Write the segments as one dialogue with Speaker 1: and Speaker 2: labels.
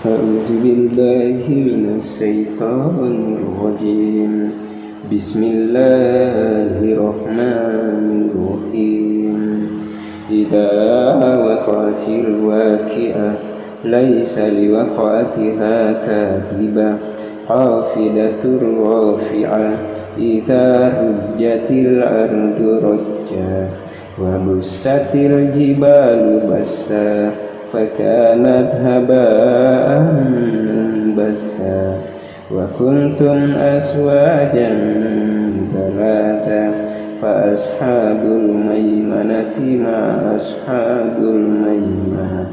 Speaker 1: أعوذ بالله من الشيطان الرجيم بسم الله الرحمن الرحيم إذا وقعت الواقعة ليس لوقعتها كاذبة خافضة رافعة إذا رجت الأرض رجا وبست الجبال بسا فكانت هباء منبثا وكنتم أزواجا ثلاثا فأصحاب الميمنة ما أصحاب الميمنة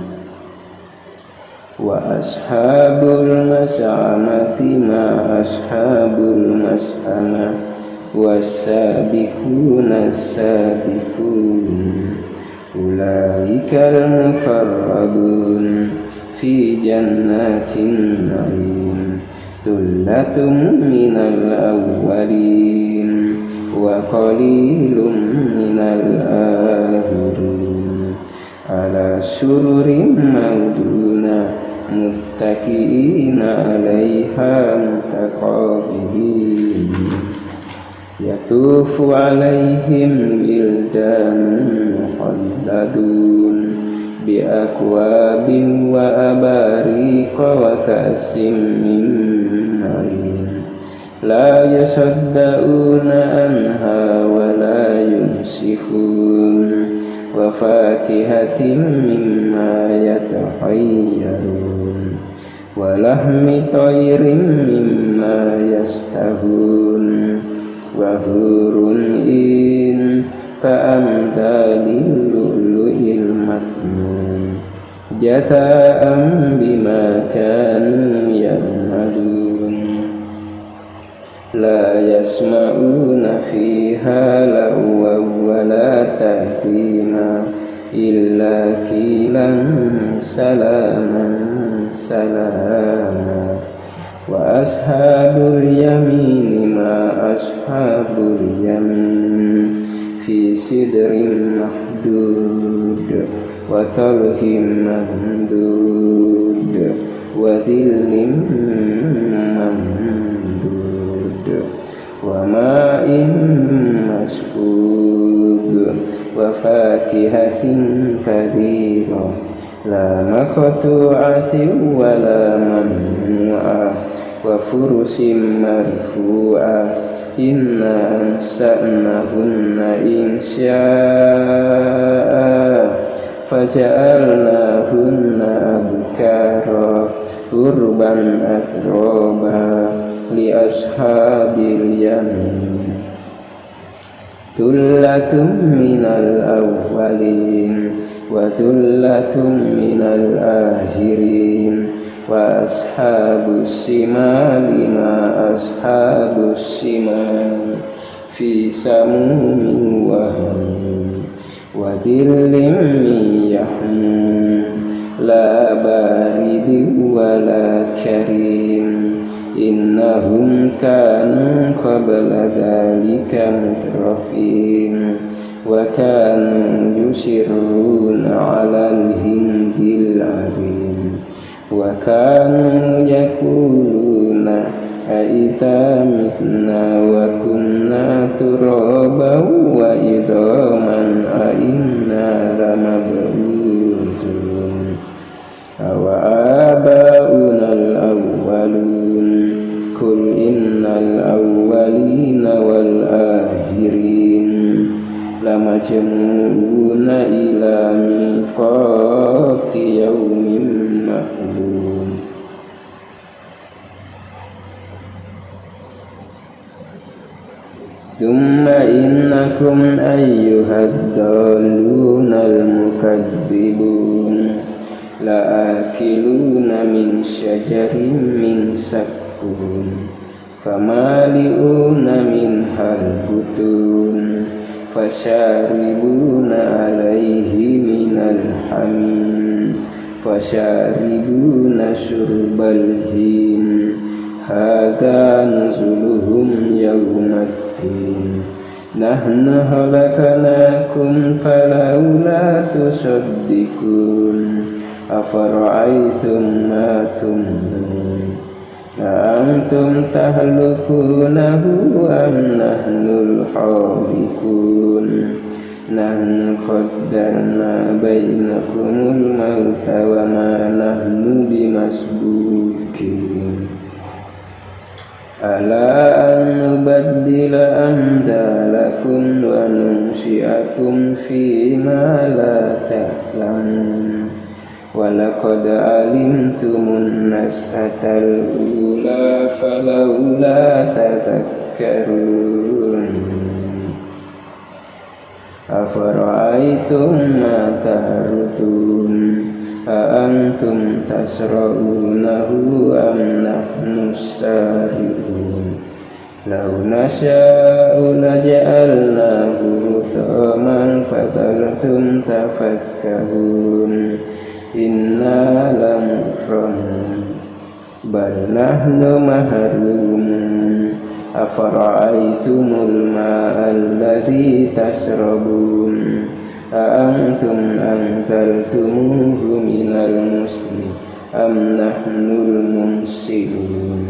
Speaker 1: وأصحاب المشأمة ما أصحاب المشأمة والسابقون السابقون أولئك المقربون في جنات النعيم ثلة من الأولين وقليل من الآخرين على سرر موضونة متكئين عليها متقابلين يطوف عليهم ولدان مخلدون بأكواب وأباريق وكأس من معين لا يصدعون عنها ولا ينزفون وفاكهة مما يتخيرون ولحم طير مما يشتهون وحور عين كأمثال اللؤلؤ المكنون جزاء بما كانوا يعملون لا يسمعون فيها لغوا ولا تأثيما إلا قيلا سلاما سلاما وأصحاب اليمين ما أصحاب اليمين في سدر محدود وطلح ممدود وظل ممدود وماء مسكوب وفاكهة كثيرة لا مقطوعة ولا ممنوعة وفرش مرفوعة إنا أنشأناهن إنشاء فجعلناهن أبكارا عربا أترابا لأصحاب اليمين ثلة من الأولين وثلة من الآخرين وأصحاب الشمال ما أصحاب الشمال في سموم وحميم وظل من يحموم لا بارد ولا كريم إنهم كانوا قبل ذلك مترفين وكانوا يصرون على الهند العظيم وكانوا يقولون أإذا متنا وكنا ترابا وعظاما أإنا لمبعوثون أو آباؤنا الأولون قل إن الأولين والآخرين لمجموعون إلى ميقات يوم معلوم ثم إنكم أيها الضالون المكذبون لآكلون من شجر من زقوم فمالئون منها البطون فشاربون عليه من الحميم فشاربون شرب الهيم هذا نزلهم يوم الدين نحن خلقناكم فلولا تصدقون afara'aytum ma tumnun antum tahlukunahu am nahnul khaliqun nahnu qaddarna bainakumul mauta wa ma nahnu bimasbukin ala an nubaddila amdalakum wa nunsyi'akum fima la ta'lamun wa laqad alimtumun nas'atal ula falawla tadhakkarun afara'aytum ma tahrutun antum tasra'unahu am nahnu sari'un law nasha'u laja'alnahu hutaman fatartum tafakkahun inna lamukranun bal nahnu mahrumun afara'aytumul ma'alladhi tasrabun أأنتم أنزلتموه من المزن أم نحن المنزلون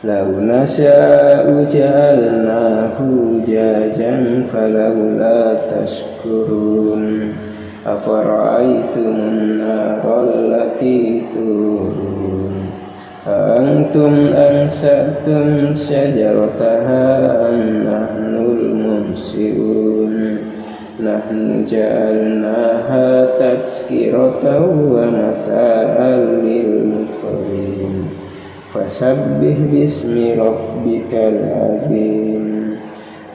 Speaker 1: لو نشاء جعلناه جاجا فلولا تشكرون أفرأيتم النار التي تورون أأنتم أنشأتم شجرتها أم نحن المنشئون nahnu ja'alnaha tazkiratan wa mata'an lil muqwin fasabbih bismi rabbikal azim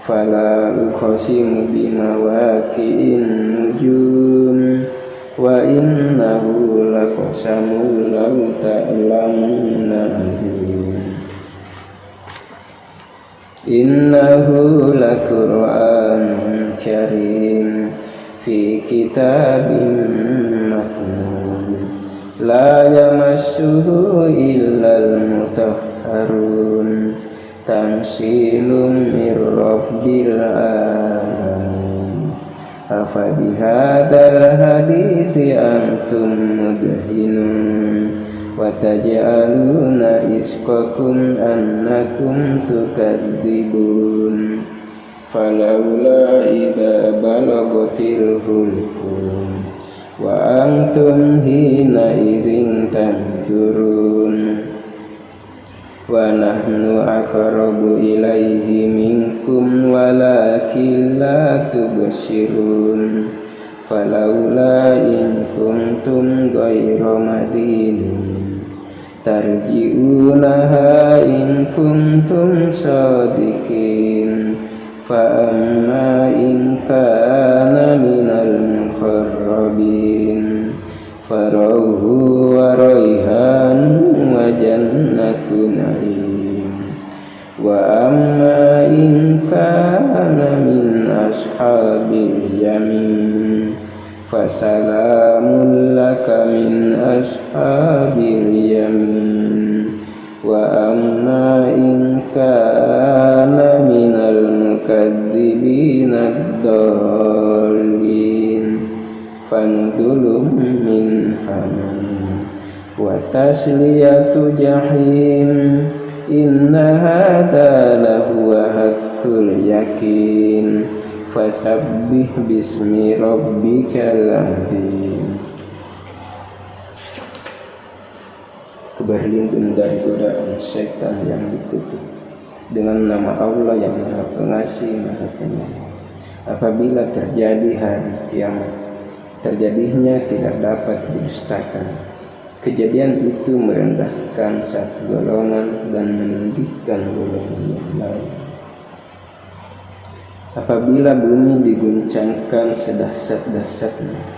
Speaker 1: fala uqsimu bimawaqi'in nujum wa innahu laqasamun law ta'lamuna azim innahu laqur'anun karim fi kitabin maknun la yamassuhu illal mutahharun tanzilun mir rabbil alamin afa bihadzal hadithi antum mudhinun wa taj'aluna rizqakum annakum tukadzibun falawla idza balagatil hulqum wa antum hina idzin tanzurun wa nahnu aqrabu ilaihi minkum walakin la tubsirun falawla in kuntum ghayra madinin tarji'unaha in kuntum shadiqin fa amma in kana minal muqarrabin farawhu wa rayhan wa jannatu na'im wa amma in kana min ashabil yamin fasalamun laka min ashabil yamin wa amma in kana minal mukadzibin ad-dallin fanzulun min hamim wa tasliyatu jahim inna hadza lahuwa haqqul yakin fasabbih bismi rabbikal azim. Berlindung dari godaan setan yang dikutuk dengan nama Allah yang Maha Pengasih Maha Penyayang. Apabila terjadi hari kiamat, terjadinya tidak dapat didustakan. Kejadian itu merendahkan satu golongan dan meninggikan golongan yang lain. Apabila bumi diguncangkan sedahsyat-dahsyatnya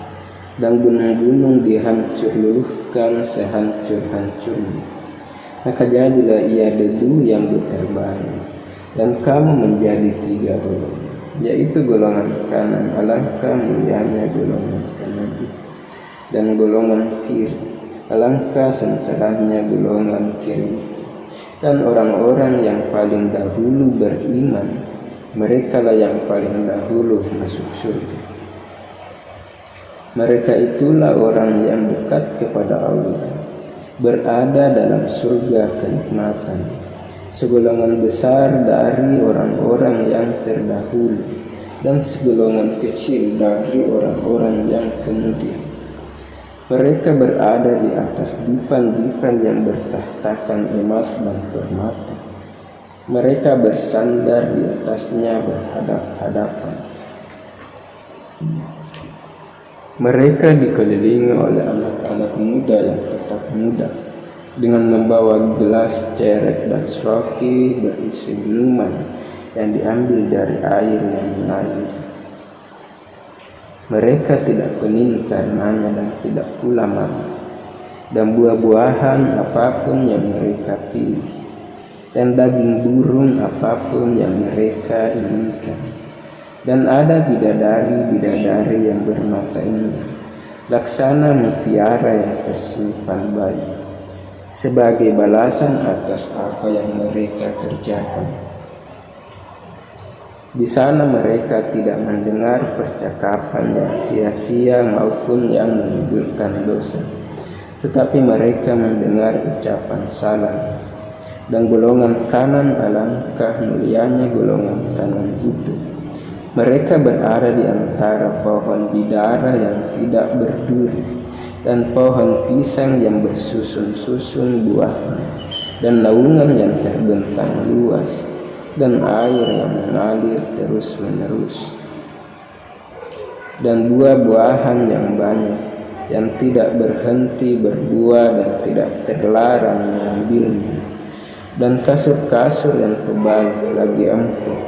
Speaker 1: dan gunung-gunung dihancurkan sehancur-hancurnya, maka jadilah ia debu yang berterbangan, dan kamu menjadi tiga golongan, yaitu golongan kanan. Alangkah mulianya golongan kanan dan golongan kiri, alangkah sencerahnya golongan kiri. Dan orang-orang yang paling dahulu beriman, mereka lah yang paling dahulu masuk surga. Mereka itulah orang yang dekat kepada Allah, berada dalam surga kenikmatan, segolongan besar dari orang-orang yang terdahulu dan segolongan kecil dari orang-orang yang kemudian. Mereka berada di atas dipan-dipan yang bertahtakan emas dan permata. Mereka bersandar di atasnya berhadap-hadapan. Mereka dikelilingi oleh anak-anak muda yang tetap muda, dengan membawa gelas, cerek, dan seroki berisi minuman yang diambil dari air yang mengalir. Mereka tidak pening karenanya dan tidak pula malu, dan buah-buahan apapun yang mereka pilih, dan daging burung apapun yang mereka inginkan. Dan ada bidadari-bidadari yang bermata indah, laksana mutiara yang tersimpan baik, sebagai balasan atas apa yang mereka kerjakan. Di sana mereka tidak mendengar percakapan yang sia-sia maupun yang menimbulkan dosa, tetapi mereka mendengar ucapan salam. Dan golongan kanan alangkah mulianya golongan kanan itu. Mereka berada di antara pohon bidara yang tidak berduri dan pohon pisang yang bersusun-susun buahnya, dan naungan yang terbentang luas, dan air yang mengalir terus-menerus, dan buah-buahan yang banyak yang tidak berhenti berbuah dan tidak terlarang mengambilnya, dan kasur-kasur yang tebal lagi empuk.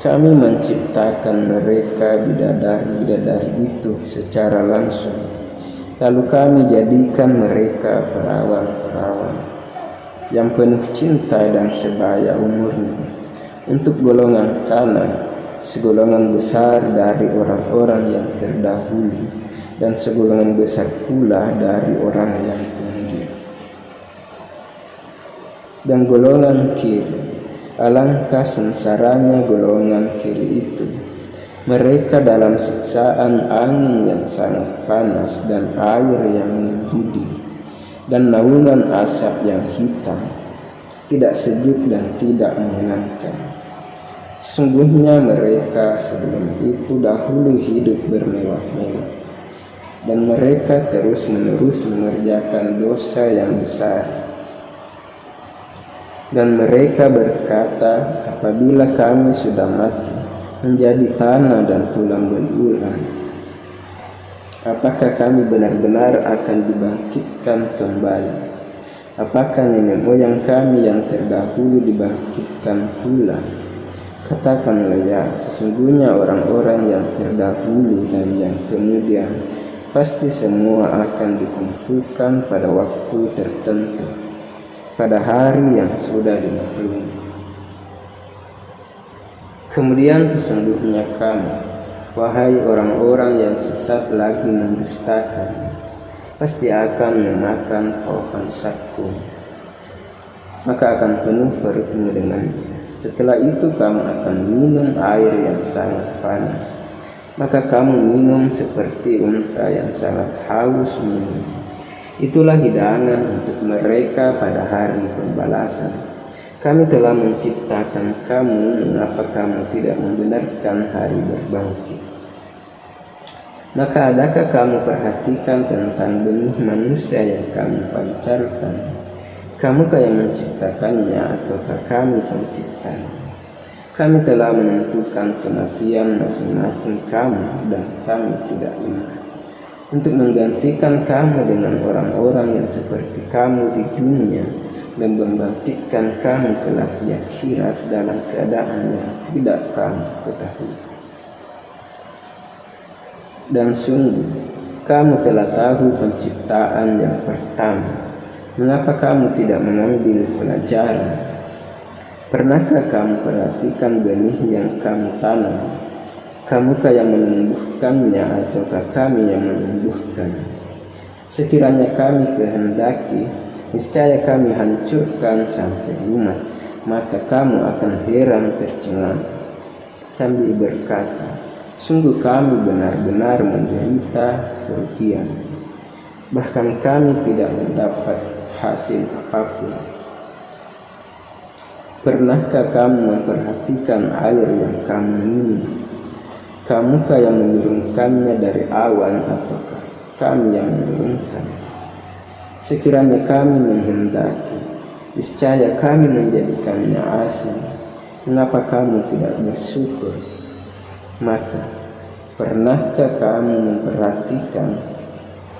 Speaker 1: Kami menciptakan mereka bidadari-bidadari itu secara langsung, lalu kami jadikan mereka perawan-perawan yang penuh cinta dan sebaya umurnya. Untuk golongan kanan, segolongan besar dari orang-orang yang terdahulu, dan segolongan besar pula dari orang yang kemudian. Dan golongan kiri, alangkah sengsaranya golongan kiri itu. Mereka dalam siksaan angin yang sangat panas dan air yang mendidih, dan naungan asap yang hitam, tidak sejuk dan tidak menyenangkan. Sungguhnya mereka sebelum itu dahulu hidup bermewah-mewah, dan mereka terus-menerus mengerjakan dosa yang besar. Dan mereka berkata, apabila kami sudah mati, menjadi tanah dan tulang belulang, apakah kami benar-benar akan dibangkitkan kembali? Apakah nenek moyang kami yang terdahulu dibangkitkan pula? Katakanlah ya, sesungguhnya orang-orang yang terdahulu dan yang kemudian pasti semua akan dikumpulkan pada waktu tertentu, pada hari yang sudah dimaklumi. Kemudian sesungguhnya kamu, wahai orang-orang yang sesat lagi mendustakan, pasti akan memakan pohon zakum, maka akan penuh perutmu dengannya. Setelah itu kamu akan minum air yang sangat panas, maka kamu minum seperti unta yang sangat haus minum. Itulah hidangan untuk mereka pada hari pembalasan. Kami telah menciptakan kamu, mengapa kamu tidak membenarkan hari berbangkit? Maka adakah kamu perhatikan tentang benih manusia yang kami pancarkan? Kamukah yang menciptakannya ataukah kami penciptanya? Kami telah menentukan kematian masing-masing kamu, dan kami tidak ingat, untuk menggantikan kamu dengan orang-orang yang seperti kamu di dunia, dan membangkitkan kamu kelak di akhirat dalam keadaan yang tidak kamu ketahui. Dan sungguh, kamu telah tahu penciptaan yang pertama. Mengapa kamu tidak mengambil pelajaran? Pernahkah kamu perhatikan benih yang kamu tanam? Kamukah yang menumbuhkannya ataukah kami yang menumbuhkan? Sekiranya kami kehendaki, niscaya kami hancurkan sampai umat, maka kamu akan heran tercengang sambil berkata, Sungguh kami benar-benar menderita kerugian, bahkan kami tidak mendapat hasil apapun. Pernahkah kamu memperhatikan air yang kamu minum? Kamukah yang menurunkannya dari awan, ataukah kami yang menurunkan? Sekiranya kami menghendaki, niscaya kami menjadikannya asin. Mengapa kamu tidak bersyukur? Maka, pernahkah kamu memperhatikan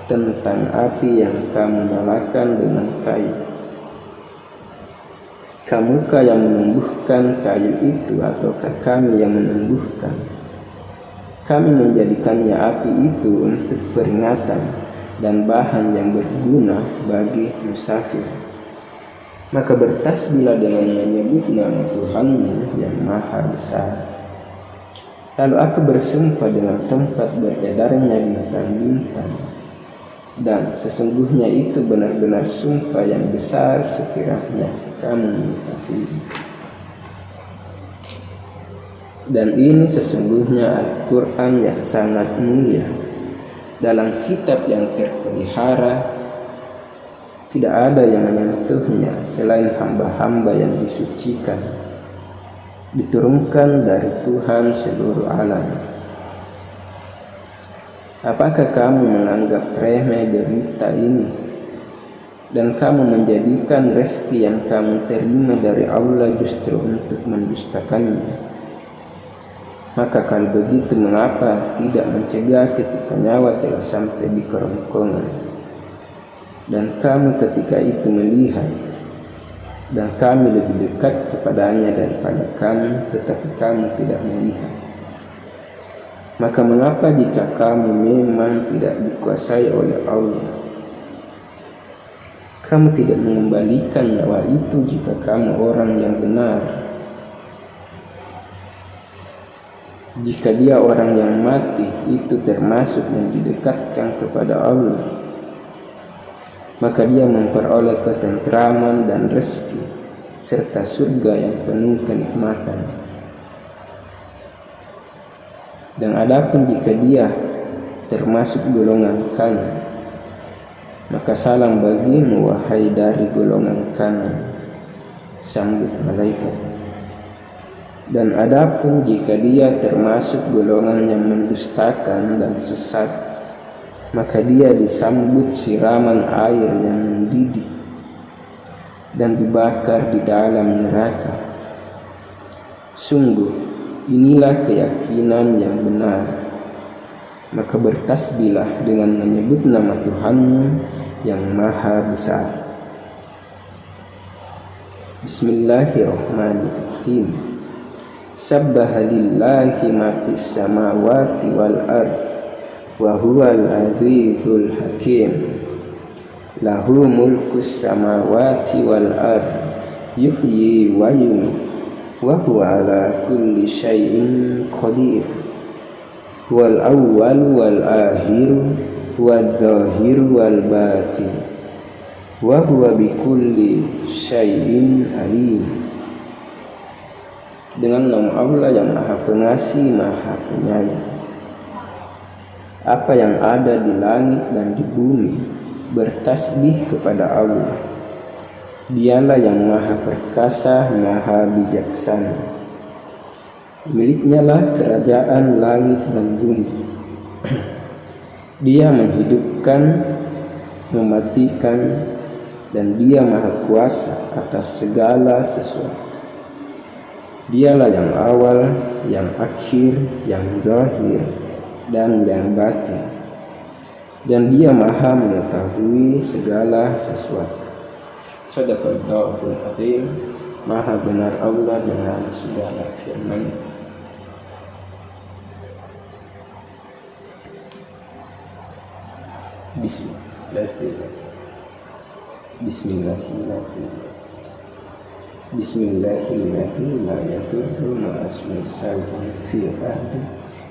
Speaker 1: tentang api yang kamu nyalakan dengan kayu? Kamukah yang menumbuhkan kayu itu, ataukah kami yang menumbuhkan? Kami menjadikannya api itu untuk peringatan dan bahan yang berguna bagi musafir. Maka bertasbihlah dengan menyebut nama Tuhanmu yang Maha Besar. Lalu aku bersumpah dengan tempat beredarnya bintang-bintang, dan sesungguhnya itu benar-benar sumpah yang besar sekiranya kamu mengetahui. Dan ini sesungguhnya Al-Quran yang sangat mulia. Dalam kitab yang terpelihara, tidak ada yang menyentuhnya selain hamba-hamba yang disucikan, diturunkan dari Tuhan seluruh alam. Apakah kamu menganggap remeh berita ini, dan kamu menjadikan rezeki yang kamu terima dari Allah justru untuk mendustakannya? Maka kalau begitu, mengapa tidak mencegah ketika nyawa telah sampai di kerongkongan, dan kamu ketika itu melihat, dan kami lebih dekat kepadanya daripada kamu, tetapi kamu tidak melihat? Maka mengapa jika kamu memang tidak dikuasai oleh Allah, kamu tidak mengembalikan nyawa itu jika kamu orang yang benar? Jika dia orang yang mati, itu termasuk yang didekatkan kepada Allah, maka dia memperoleh ketentraman dan rezeki serta surga yang penuh kenikmatan. Dan adapun jika dia termasuk golongan kanan, maka salam bagimu wahai dari golongan kanan, sambut malaikat. Dan adapun jika dia termasuk golongan yang mendustakan dan sesat, maka dia disambut siraman air yang mendidih dan dibakar di dalam neraka. Sungguh, inilah keyakinan yang benar. Maka bertasbihlah dengan menyebut nama Tuhanmu yang Maha Besar. Bismillahirrahmanirrahim. Sabbaha lillahi ma fis samawati wal ard wa huwal azizul hakim. Lahu mulkus samawati wal ard yuhyi wa yumiit wa huwa ala kulli syai'in qadir. Wal awwal wal akhir wal zahir wal batin wa huwa bikulli syai'in alim. Dengan nama Allah yang Maha Pengasih, Maha Penyayang. Apa yang ada di langit dan di bumi bertasbih kepada Allah. Dialah yang Maha Perkasa, Maha Bijaksana. Miliknya lah kerajaan langit dan bumi. Dia menghidupkan, mematikan, dan Dia Maha Kuasa atas segala sesuatu. Dialah yang awal, yang akhir, yang zahir, dan yang batin. Dan Dia Maha mengetahui segala sesuatu. Shadaqallahul azim. Maha benar Allah dengan segala firman. Bismillahirrahmanirrahim. Bismillahirrahmanirrahim. La yadurru ma'asmi salihun fil ardi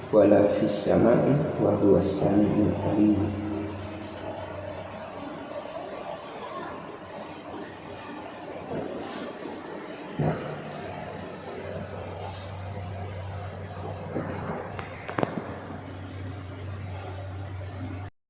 Speaker 1: wala fis sama'i wa huwas sami'ul alim.